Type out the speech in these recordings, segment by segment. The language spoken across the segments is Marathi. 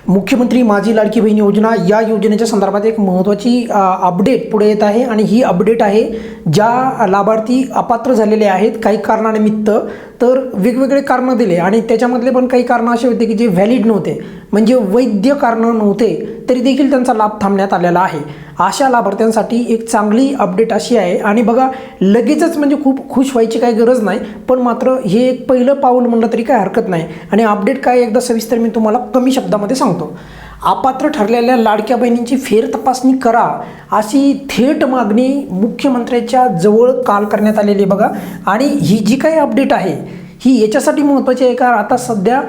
मुख्यमंत्री माझी लाडकी बहीण योजना या योजनेच्या संदर्भात एक महत्त्वाची अपडेट पुढे येत आहे आणि ही अपडेट आहे ज्या लाभार्थी अपात्र झालेले आहेत काही कारणानिमित्त, तर वेगवेगळे कारणं दिले आणि त्याच्यामधले पण काही कारणं असे होते की जे व्हॅलिड नव्हते, म्हणजे वैध कारणं नव्हते, तरी देखील त्यांचा लाभ थांबण्यात आलेला आहे। अशा लाभार्थ्यांसाठी एक चांगली अपडेट अशी आहे आणि बघा लगेचच म्हणजे खूप खुश व्हायची काही गरज नाही, पण मात्र हे एक पहिलं पाऊल म्हणलं तरी काही हरकत नाही। आणि अपडेट काय एकदा सविस्तर मी तुम्हाला कमी शब्दामध्ये सांगतो। अपात्र ठरलेल्या लाडक्या बहिणींची फेर तपासणी करा अशी थेट मागणी मुख्यमंत्र्यांच्या जवळ काल करण्यात आलेली बघा। आणि ही जी काही अपडेट आहे ही याच्यासाठी महत्त्वाची आहे कारण आता सध्या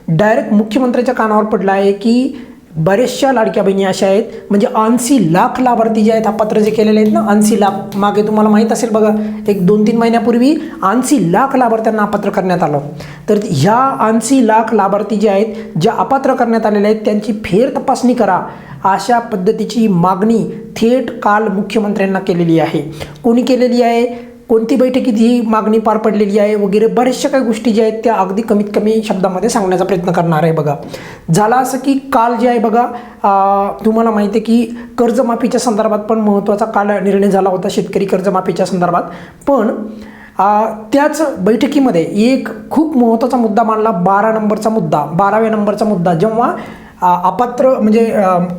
डायरेक्ट मुख्यमंत्र्यांच्या कानावर पडलं आहे की बऱ्याचशा लाडक्या बहिणी अशा आहेत, म्हणजे 80 लाख लाभार्थी जे आहेत अपात्र जे केलेले आहेत ना, 80 लाख, मागे तुम्हाला माहीत असेल बघा एक 2-3 महिन्यापूर्वी 80 लाख लाभार्थ्यांना अपात्र करण्यात आलं। तर ह्या 80 लाख लाभार्थी जे आहेत ज्या अपात्र करण्यात आलेले आहेत त्यांची फेर तपासणी करा अशा पद्धतीची मागणी थेट काल मुख्यमंत्र्यांना केलेली आहे। कोणी केलेली आहे, कोणती बैठकीत ही मागणी पार पडलेली आहे वगैरे बऱ्याचशा काही गोष्टी ज्या आहेत त्या अगदी कमीत कमी शब्दामध्ये सांगण्याचा प्रयत्न करणार आहे बघा। झालं असं की काल जे आहे बघा तुम्हाला माहिती आहे की कर्जमाफीच्या संदर्भात पण महत्त्वाचा काल निर्णय झाला होता शेतकरी कर्जमाफीच्या संदर्भात, पण त्याच बैठकीमध्ये एक खूप महत्त्वाचा मुद्दा मांडला, 12व्या नंबरचा मुद्दा, जेव्हा अपात्र म्हणजे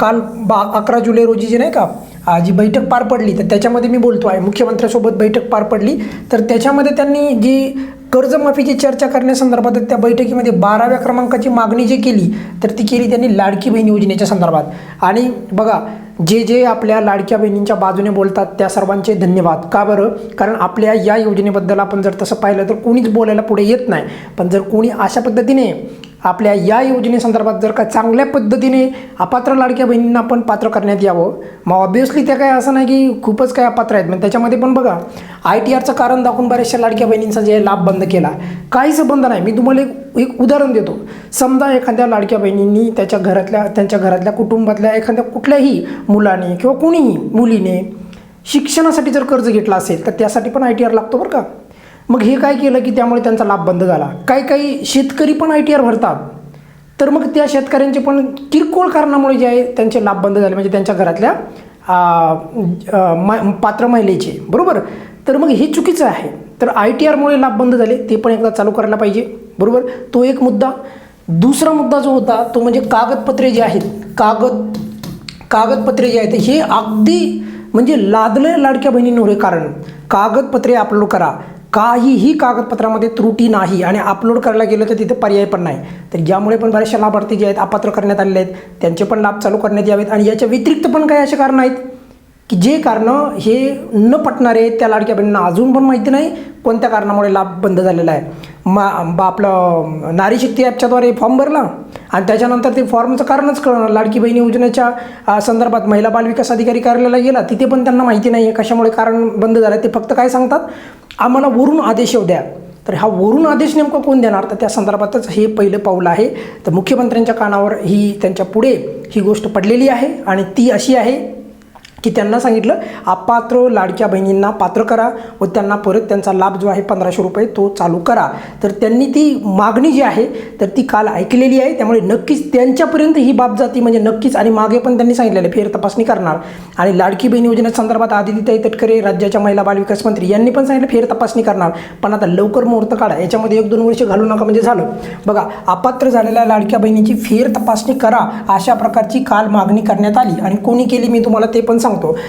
काल 11 जुलै रोजी जे नाही का जी बैठक पार पडली तर त्याच्यामध्ये मी बोलतो आहे मुख्यमंत्र्यांसोबत बैठक पार पडली, तर त्याच्यामध्ये त्यांनी जी कर्जमाफीची चर्चा करण्यासंदर्भात त्या बैठकीमध्ये 12व्या क्रमांकाची मागणी जी केली तर ती केली त्यांनी लाडकी बहीण योजनेच्या संदर्भात। आणि बघा जे आपल्या लाडक्या बहिणींच्या बाजूने बोलतात त्या सर्वांचे धन्यवाद। का बरं? कारण आपल्या या योजनेबद्दल आपण जर तसं पाहिलं तर कोणीच बोलायला पुढे येत नाही, पण जर कोणी अशा पद्धतीने आपल्या या योजनेसंदर्भात जर का चांगल्या पद्धतीने अपात्र लाडक्या बहिणींना पण पात्र करण्यात यावं, मग ऑब्व्हियसली त्या काय असं नाही की खूपच काय अपात्र आहेत, मग त्याच्यामध्ये पण बघा ITRचं कारण दाखवून बऱ्याचशा लाडक्या बहिणींचा जे लाभ बंद केला, काही संबंध नाही। मी तुम्हाला एक उदाहरण देतो। समजा एखाद्या लाडक्या बहिणींनी त्यांच्या घरातल्या कुटुंबातल्या एखाद्या कुठल्याही मुलाने किंवा कोणीही मुलीने शिक्षणासाठी जर कर्ज घेतला असेल तर त्यासाठी पण ITR लागतो बरं का। मग हे काय केलं की त्यामुळे त्यांचा लाभ बंद झाला। काही शेतकरी पण ITR भरतात, तर मग त्या शेतकऱ्यांचे पण किरकोळ कारणामुळे जे आहे त्यांचे लाभ बंद झाले, म्हणजे त्यांच्या घरातल्या पात्र महिलेचे, बरोबर। तर मग हे चुकीचं आहे। तर ITRमुळे लाभ बंद झाले ते पण एकदा चालू करायला पाहिजे, बरोबर। तो एक मुद्दा। दुसरा मुद्दा जो होता तो म्हणजे कागदपत्रे जे आहेत, कागदपत्रे जे आहेत हे अगदी म्हणजे लादलं लाडक्या बहिणींवर हे कारण। कागदपत्रे अपलोड करा, काहीही कागदपत्रामध्ये त्रुटी नाही आणि अपलोड करायला गेलं तर तिथे पर्याय पण नाही। तर यामुळे पण बऱ्याचशा लाभार्थी जे आहेत अपात्र करण्यात आलेले आहेत त्यांचे पण लाभ चालू करण्यात यावेत। आणि याच्या व्यतिरिक्त पण काही असे कारण आहेत की जे कारणं हे न पटणारे त्या लाडक्या बहिणींना अजून पण माहिती नाही कोणत्या कारणामुळे लाभ बंद झालेला आहे। आपलं नारी शक्ती ॲपच्याद्वारे फॉर्म भरला आणि त्याच्यानंतर ते फॉर्मचं कारणच कळणार, लाडकी बहीण योजनेच्या संदर्भात महिला बाल विकास अधिकारी कार्यालयाला गेला, तिथे पण त्यांना माहिती नाही आहे कशामुळे कारण बंद झालं। ते फक्त काय सांगतात, आम्हाला वरून आदेश येऊ द्या। तर हा वरून आदेश नेमका कोण देणार, तर त्या संदर्भातच हे पहिलं पाऊल आहे। तर मुख्यमंत्र्यांच्या कानावर ही त्यांच्या पुढे ही गोष्ट पडलेली आहे आणि ती अशी आहे की त्यांना सांगितलं अपात्र लाडक्या बहिणींना पात्र करा व त्यांना परत त्यांचा लाभ जो आहे 1500 रुपये तो चालू करा। तर त्यांनी ती मागणी जी आहे तर ती काल ऐकलेली आहे, त्यामुळे नक्कीच त्यांच्यापर्यंत ही बाब जाती, म्हणजे नक्कीच। आणि मागे पण त्यांनी सांगितलेलं फेर तपासणी करणार आणि लाडकी बहीण योजनेसंदर्भात आदित्यताई तटकरे राज्याच्या महिला बालविकास मंत्री यांनी पण सांगितलं फेर तपासणी करणार, पण आता लवकर मुहूर्त काढा, याच्यामध्ये 1-2 वर्ष घालू नका म्हणजे झालं। बघा अपात्र झालेल्या लाडक्या बहिणीची फेर तपासणी करा अशा प्रकारची काल मागणी करण्यात आली आणि कोणी केली मी तुम्हाला ते पण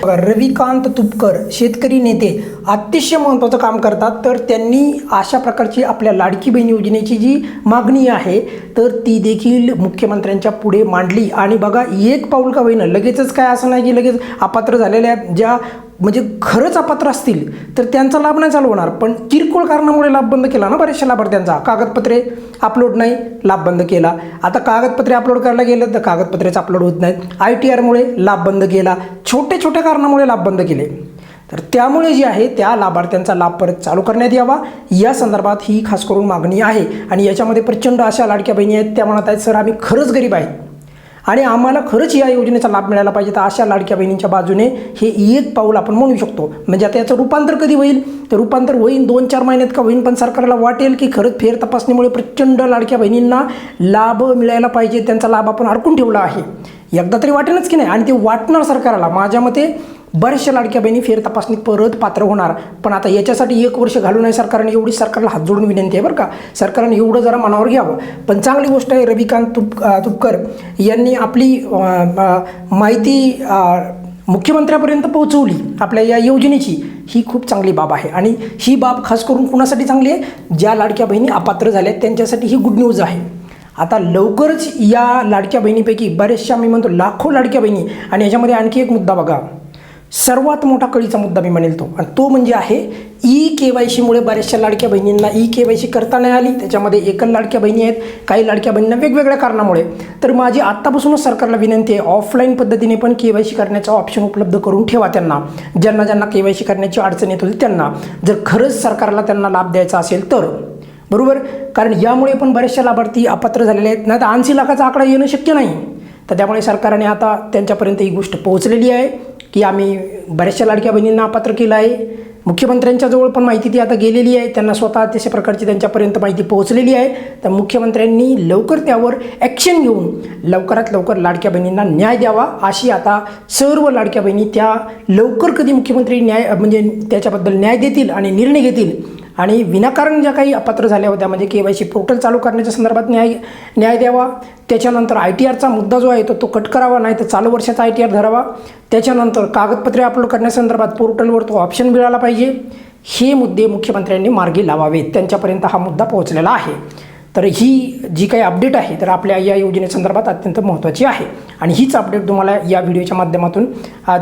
रविकांत तुपकर शेतकरी नेते अतिशय महत्त्वाचं काम करतात, तर त्यांनी अशा प्रकारची आपल्या लाडकी बहीण योजनेची जी मागणी आहे तर ती देखील मुख्यमंत्र्यांच्या पुढे मांडली। आणि बघा एक पाऊल का होईना, लगेचच काय असं नाही की लगेच अपात्र झालेल्या ज्या म्हणजे खरंच अपात्र असतील तर त्यांचा लाभ नाही चालू होणार, पण किरकोळ कारणामुळे लाभ बंद केला ना बऱ्याचशा लाभार्थ्यांचा, कागदपत्रे अपलोड नाही लाभ बंद केला। आता कागदपत्रे अपलोड करायला गेलं तर कागदपत्रेच अपलोड होत नाहीत, ITRमुळे लाभ बंद केला, छोट्या कारणामुळे लाभ बंद केले। तर त्यामुळे जे आहे त्या लाभार्थ्यांचा लाभ परत चालू करण्यात यावा या संदर्भात ही खास करून मागणी आहे। आणि याच्यामध्ये प्रचंड अशा लाडक्या बहिणी आहेत त्या म्हणत आहेत सर आम्ही खरंच गरीब आहेत आणि आम्हाला खरंच या योजनेचा लाभ मिळाला पाहिजे. तर अशा लाडक्या बहिणींच्या बाजूने हे एक पाऊल आपण म्हणू शकतो. म्हणजे आता याचं रूपांतर कधी होईल, तर रूपांतर होईल 2-4 महिन्यात का होईल, पण सरकारला वाटेल की खरंच फेर तपासणीमुळे प्रचंड लाडक्या बहिणींना लाभ मिळायला पाहिजे, त्यांचा लाभ आपण अडकून ठेवला आहे, एकदा तरी वाटेलच की नाही. आणि ते वाटणार सरकारला. माझ्या मते बऱ्याचशा लाडक्या बहिणी फेर तपासणीत परत पात्र होणार. पण आता याच्यासाठी 1 वर्ष घालू नये सरकारने, एवढी सरकारला हात जोडून विनंती आहे बरं का. सरकारने एवढं जरा मनावर घ्यावं. पण चांगली गोष्ट आहे, रविकांत तुपकर यांनी आपली माहिती मुख्यमंत्र्यापर्यंत पोहोचवली आपल्या या योजनेची. ही खूप चांगली बाब आहे. आणि ही बाब खास करून कुणासाठी चांगली आहे, ज्या लाडक्या बहिणी अपात्र झाल्या त्यांच्यासाठी ही गुड न्यूज आहे. आता लवकरच या लाडक्या बहिणीपैकी बऱ्याचशा, मी म्हणतो लाखो लाडक्या बहिणी. आणि याच्यामध्ये आणखी एक मुद्दा बघा, सर्वात मोठा कळीचा मुद्दा मी म्हणेल तो, आणि तो म्हणजे आहे EKYCमुळे बऱ्याचशा लाडक्या बहिणींना EKYC करता नाही आली. त्याच्यामध्ये एकल लाडक्या बहिणी आहेत, काही लाडक्या बहिणींना वेगवेगळ्या कारणामुळे. तर माझी आत्तापासूनच सरकारला विनंती आहे, ऑफलाईन पद्धतीने पण KYC करण्याचा ऑप्शन उपलब्ध करून ठेवा त्यांना, ज्यांना KYC करण्याची अडचण येत होती त्यांना, जर खरंच सरकारला त्यांना लाभ द्यायचा असेल तर. बरोबर, कारण यामुळे पण बरेचशा लाभार्थी अपात्र झालेले आहेत. नाही तर 80 लाखाचा आकडा येणं शक्य नाही. तर त्यामुळे सरकारने आता त्यांच्यापर्यंत ही गोष्ट पोहोचलेली आहे की आम्ही बऱ्याचशा लाडक्या बहिणींना अपात्र केलं आहे. मुख्यमंत्र्यांच्या जवळ पण माहिती ती आता गेलेली आहे, त्यांना स्वतः तशा प्रकारची त्यांच्यापर्यंत माहिती पोहोचलेली आहे. तर मुख्यमंत्र्यांनी लवकर त्यावर ॲक्शन घेऊन लवकरात लवकर लाडक्या बहिणींना न्याय द्यावा, अशी आता सर्व लाडक्या बहिणी त्या लवकर कधी मुख्यमंत्री न्याय म्हणजे त्याच्याबद्दल न्याय देतील आणि निर्णय घेतील. आणि विनाकारण ज्या काही अपात्र झाल्या होत्या, म्हणजे KYC पोर्टल चालू करण्याच्या संदर्भात न्याय द्यावा. त्याच्यानंतर ITRचा मुद्दा जो आहे तो कट करावा, नाही तर चालू वर्षाचा ITR धरावा. त्याच्यानंतर कागदपत्रे अपलोड करण्यासंदर्भात पोर्टलवर तो ऑप्शन मिळाला पाहिजे. हे मुद्दे मुख्यमंत्र्यांनी मार्गी लावावेत, त्यांच्यापर्यंत हा मुद्दा पोहोचलेला आहे. तर ही जी काही अपडेट आहे तर आपल्या या योजनेसंदर्भात अत्यंत महत्त्वाची आहे. आणि हीच अपडेट तुम्हाला या व्हिडिओच्या माध्यमातून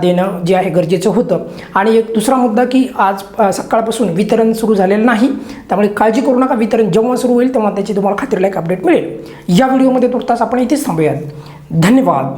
देणं जे आहे गरजेचं होतं. आणि एक दुसरा मुद्दा की आज सकाळपासून वितरण सुरू झालेलं नाही, त्यामुळे काळजी करू नका. वितरण जेव्हा सुरू होईल तेव्हा त्याची तुम्हाला खात्रीलायक अपडेट मिळेल. या व्हिडिओमध्ये तुर्तास आपण इथेच थांबूयात. धन्यवाद.